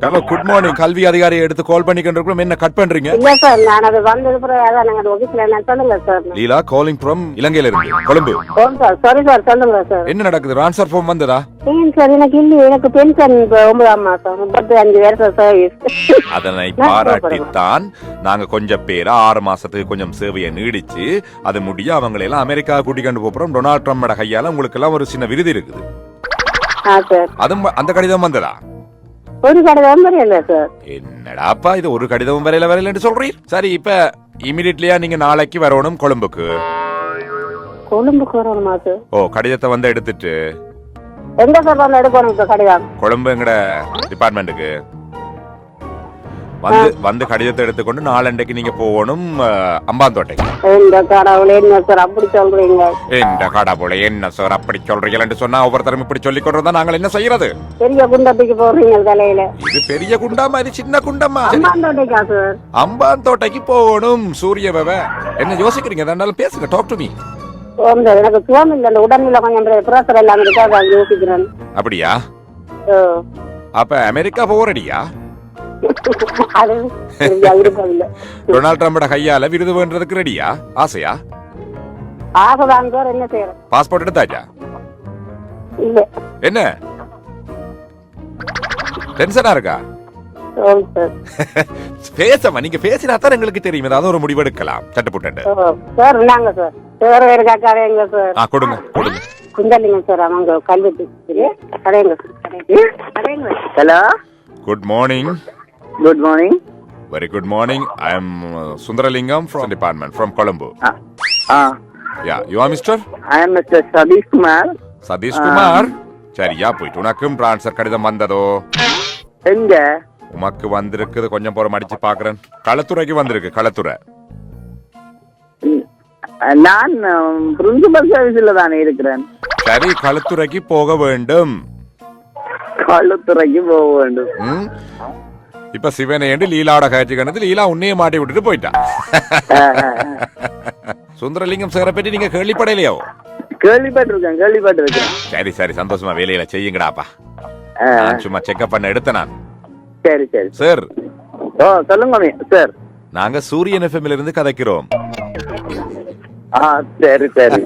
Hello good morning. கல்வி அதிகாரியை எடுத்து கால் பண்ணிக்கிட்டு என்ன கட் பண்றீங்க? இல்ல சார், நான் அது வந்தது பிறகு அதான் நாங்க ஆபீஸ்ல நான் சொல்லல சார். லீலா காலிங் ஃப்ரம் இலங்கையில இருந்து கொழும்பு. சார் சாரி சார், சொல்லுங்க சார். என்ன நடக்குது? ட்ரான்ஸ்ஃபர் ஃபார்ம் வந்ததா? ஏன் சார், எனக்கு இல்லை, எனக்கு பென்ஷன் 9ஆம் மாசம் 35 வருஷம் சர்வீஸ். அதனை பாராட்டித்தான் நாங்க கொஞ்சம் பேரை 6 மாசத்துக்கு கொஞ்சம் சேவையை நீடிச்சு அது முடிய அவங்களை எல்லாம் அமெரிக்கா கூட்டிக்கொண்டு போறோம். டொனால்ட் ட்ரம்போட கையால உங்களுக்கு எல்லாம் ஒரு சின்ன விருது இருக்குது. அதுவும் அந்த கடிதம் வந்ததா? ஒரு கடிதம் வரையில சார். என்னடாப்பா இது, ஒரு கடிதம் வரையில சொல்றீர்? சரி, இப்ப இமிடியட்லியா நீங்க நாளைக்கு வரணும் கொழும்புக்கு. கொழும்புக்கு வரணுமா சார்? ஓ, கடிதத்தை வந்து எடுத்துட்டு எங்க சார் வந்து எடுக்கணும் கடிதம்? கொழும்பு எங்கட டிபார்ட்மெண்ட்டுக்கு வந்து கடிதத்தை எடுத்துக்கொண்டு நாளண்டைக்கு நீங்க போகணும் அம்பாந்தோட்டைக்கு. இந்த கடவுளே, என்ன சார் அப்படி சொல்றீங்க? இந்த கடவுளே, என்ன சார் அப்படி சொல்றீங்கன்னு சொன்னா ஒவ்வொருத்தரும் இப்படி சொல்லி கொண்டு நாங்கள் என்ன செய்யறது? பெரிய குண்டத்துக்கு போறீங்க தலையில. இது பெரிய குண்டா மாதிரி சின்ன குண்டமா? அம்பாந்தோட்டைக்கா சார்? அம்பாந்தோட்டைக்கு போகணும். சூரிய பவ என்ன யோசிக்கிறீங்க? அதனால பேசுங்க, டாக் டு மீ. எனக்கு சுகம் இல்ல, அந்த உடல்நிலை கொஞ்சம் பிரஷர் எல்லாம் இருக்கா, யோசிக்கிறேன். அப்படியா? அப்ப அமெரிக்கா போறடியா? டொனால்ட் ட்ரம்போட கையால விருது வேண்டதுக்கு ரெடியா? ஆசையா? ஆசைதான் சார். என்ன செய்யறது? பாஸ்போர்ட் எடுத்தாச்சா? இல்ல. என்ன டென்ஷனா இருக்கா? பேசமா, நீங்க பேசினா தான் எங்களுக்கு தெரியும், ஏதாவது ஒரு முடிவு எடுக்கலாம். சட்டப்பட்டு சார் நாங்க சார் சார் வேற காக்காரங்க சார். கொடுங்க கொடுங்க. குண்டலிங்க சார், அவங்க கல்வி கடைங்க கடைங்க. Hello, good morning. Good morning. Very good morning. I am Sundaralingam from department from Colombo. Yeah, you are Mr. I am Mr. Sadish Kumar. Sadish Kumar. சரியா போயிட்டு உனக்கும் ட்ரான்ஸ்ஃபர் கடிதம் வந்ததோ? எங்க? உமக்கு வந்திருக்குது, கொஞ்சம் போற மடிச்சு பாக்குறேன். களத்துறைக்கு வந்திருக்கு. களத்துறை. நான் பிரின்சிபல் சர்வீஸ்ல தானே இருக்கிறேன். சரி, களத்துறைக்கு போக வேண்டும். களத்துறைக்கு போக வேண்டும். இப்ப சிவனேண்டு லீலாவோட காட்சி கணது லீலா உன்னையே மாட்டி விட்டுட்டு போயிட்டான். சுந்தரலிங்கம் சாரை பற்றி நீங்க கேள்விப்படையிலையோ? கேள்விப்பட்டிருக்கேன். சரி சரி, சந்தோஷமா வேலையில செய்யுங்கடாப்பா. நான் சும்மா செக்அப் பண்ண எடுத்த நான். சரி சரி சார். சொல்லுங்க சார். நாங்க சூரியன் எஃப்எம்ல இருந்து கதைக்கிறோம். சரி சரி.